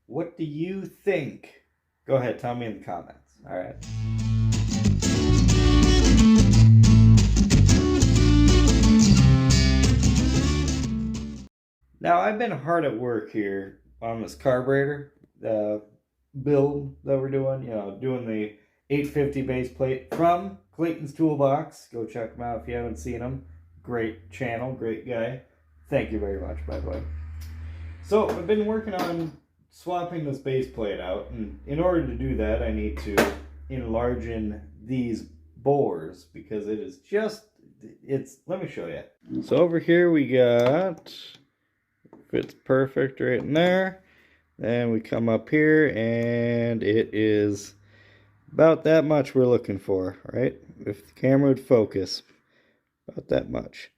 What do you think? Go ahead, tell me in the comments. All right. Now, I've been hard at work here on this carburetor build that we're doing. Doing the 850 base plate from Clayton's Toolbox. Go check him out if you haven't seen him. Great channel, great guy. Thank you very much, by the way. So, I've been working on swapping this base plate out, and in order to do that, I need to enlarge in these bores because it is just, let me show you. So over here we got, fits perfect right in there. Then we come up here and it is about that much we're looking for, right? If the camera would focus, about that much.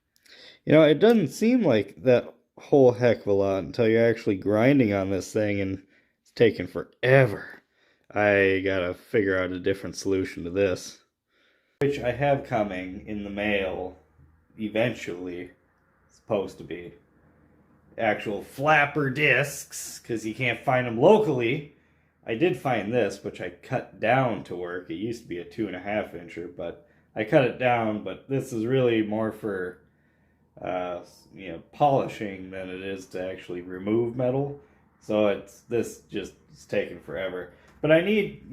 It doesn't seem like that whole heck of a lot until you're actually grinding on this thing, and it's taking forever. I gotta figure out a different solution to this, which I have coming in the mail eventually. Supposed to be actual flapper discs, because you can't find them locally. I did find this, which I cut down to work. It used to be a 2.5 incher, but I cut it down. But this is really more for polishing than it is to actually remove metal. So this just is taking forever. But I need,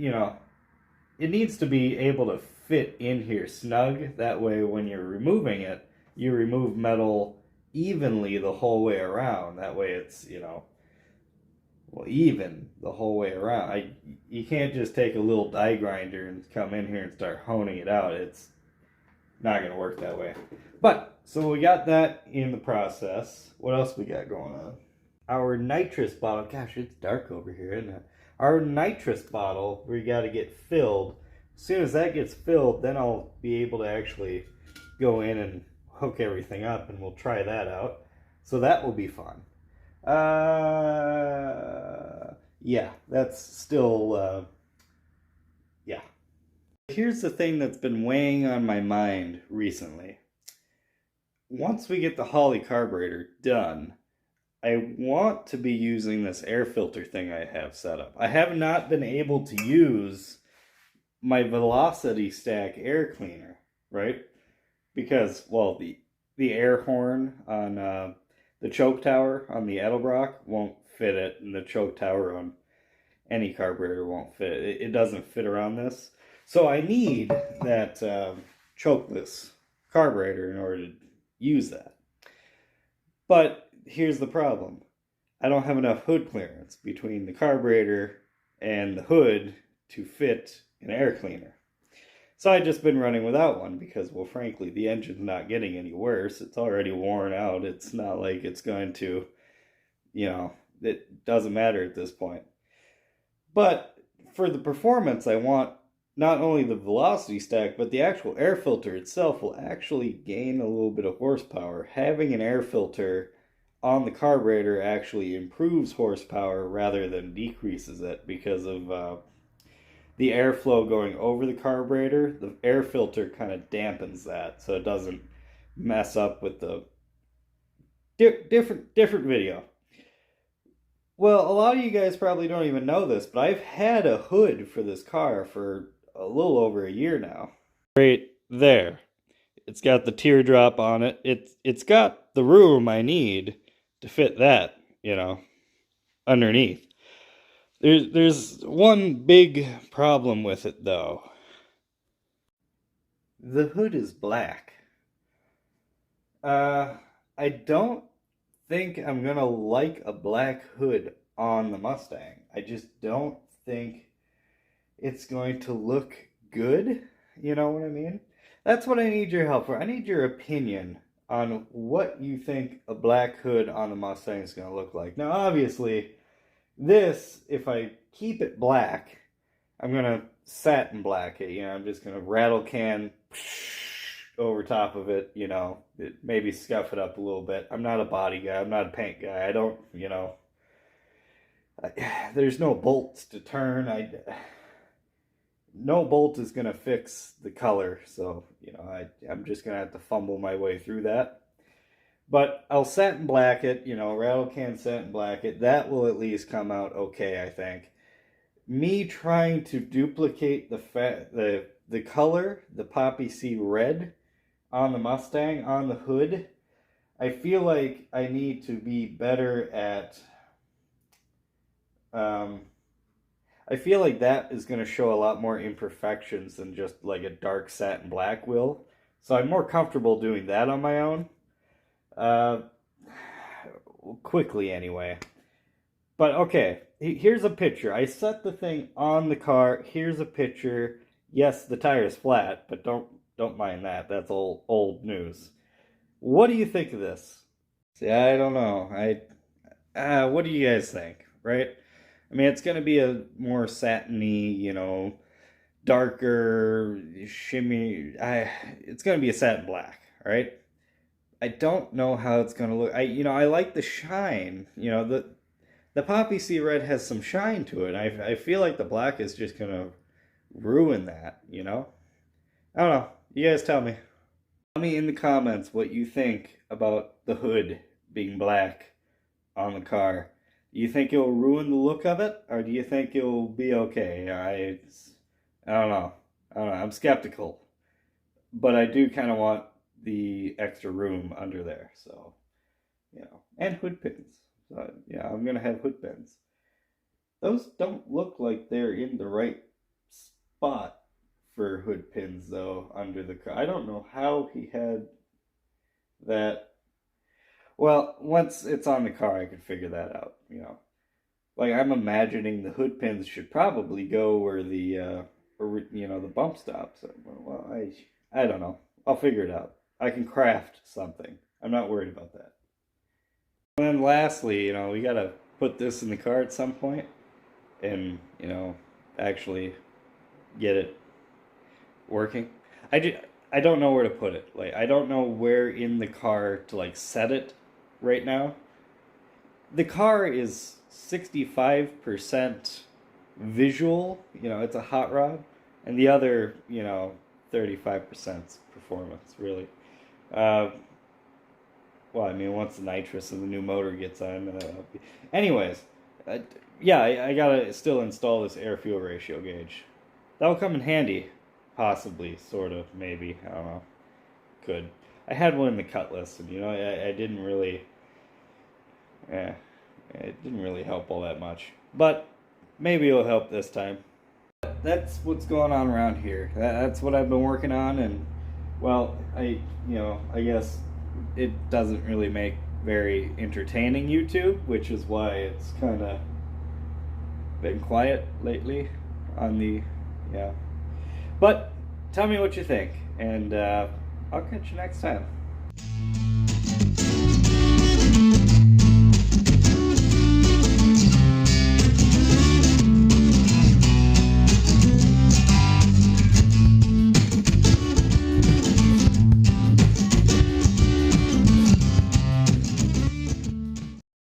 it needs to be able to fit in here snug. That way when you're removing it, you remove metal evenly the whole way around. That way it's, even the whole way around. You can't just take a little die grinder and come in here and start honing it out. It's not going to work that way. But, so we got that in the process. What else we got going on? Our nitrous bottle. Gosh, it's dark over here, isn't it? Our nitrous bottle, we got to get filled. As soon as that gets filled, then I'll be able to actually go in and hook everything up, and we'll try that out. So that will be fun. Yeah, that's still, yeah. Here's the thing that's been weighing on my mind recently. Once we get the holley carburetor done, I want to be using this air filter thing I have set up. I have not been able to use my velocity stack air cleaner, right? Because, well, the air horn on the choke tower on the Edelbrock won't fit it, and the choke tower on any carburetor won't fit it. It doesn't fit around this. So I need that chokeless carburetor in order to use that. But here's the problem. I don't have enough hood clearance between the carburetor and the hood to fit an air cleaner. So I've just been running without one because, well, frankly, the engine's not getting any worse. It's already worn out. It's not like it's going to, it doesn't matter at this point. But for the performance, I want not only the velocity stack, but the actual air filter itself will actually gain a little bit of horsepower. Having an air filter on the carburetor actually improves horsepower rather than decreases it because of the airflow going over the carburetor. The air filter kind of dampens that so it doesn't mess up with the different video. Well, a lot of you guys probably don't even know this, but I've had a hood for this car for a little over a year now. Right there. It's got the teardrop on it. It's got the room I need to fit that, underneath. There's one big problem with it, though. The hood is black. I don't think I'm gonna like a black hood on the Mustang. I just don't think it's going to look good. You know what I mean? That's what I need your help for. I need your opinion on what you think a black hood on the Mustang is going to look like. Now, obviously, this, if I keep it black, I'm going to satin black it. I'm just going to rattle can over top of it, maybe scuff it up a little bit. I'm not a body guy. I'm not a paint guy. I don't, there's no bolts to turn. No bolt is going to fix the color, so, I'm just going to have to fumble my way through that. But I'll satin black it, rattle can satin black it. That will at least come out okay, I think. Me trying to duplicate the color, the poppy seed red on the Mustang on the hood, I feel like I need to be better at I feel like that is going to show a lot more imperfections than just like a dark satin black will. So I'm more comfortable doing that on my own. Quickly anyway. But okay, here's a picture. I set the thing on the car. Here's a picture. Yes, the tire is flat, but don't mind that. That's old news. What do you think of this? See, I don't know. What do you guys think, right? I mean, it's going to be a more satiny, darker, shimmy. It's going to be a satin black, right? I don't know how it's going to look. I like the shine. The poppy seed red has some shine to it. I feel like the black is just going to ruin that, I don't know. You guys tell me. Tell me in the comments what you think about the hood being black on the car. Do you think it'll ruin the look of it, or do you think it'll be okay? I don't know. I'm skeptical, but I do kind of want the extra room under there. So, and hood pins. So, yeah, I'm gonna have hood pins. Those don't look like they're in the right spot for hood pins though under the car. I don't know how he had that. Well, once it's on the car, I can figure that out. Like I'm imagining the hood pins should probably go where the bump stops. Well, I don't know. I'll figure it out. I can craft something. I'm not worried about that. And then lastly, we gotta put this in the car at some point, and actually get it working. I don't know where to put it. Like I don't know where in the car to like set it right now. The car is 65% visual, it's a hot rod, and the other, 35% performance, really. Well, I mean, once the nitrous and the new motor gets on. Anyways, yeah, I gotta still install this air-fuel ratio gauge. That'll come in handy, possibly, sort of, maybe, I don't know. Could. I had one in the Cutlass, and, I didn't really... it didn't really help all that much. But maybe it'll help this time. That's what's going on around here. That's what I've been working on, and, well, I guess it doesn't really make very entertaining YouTube, which is why it's kind of been quiet lately on the, But tell me what you think, and I'll catch you next time.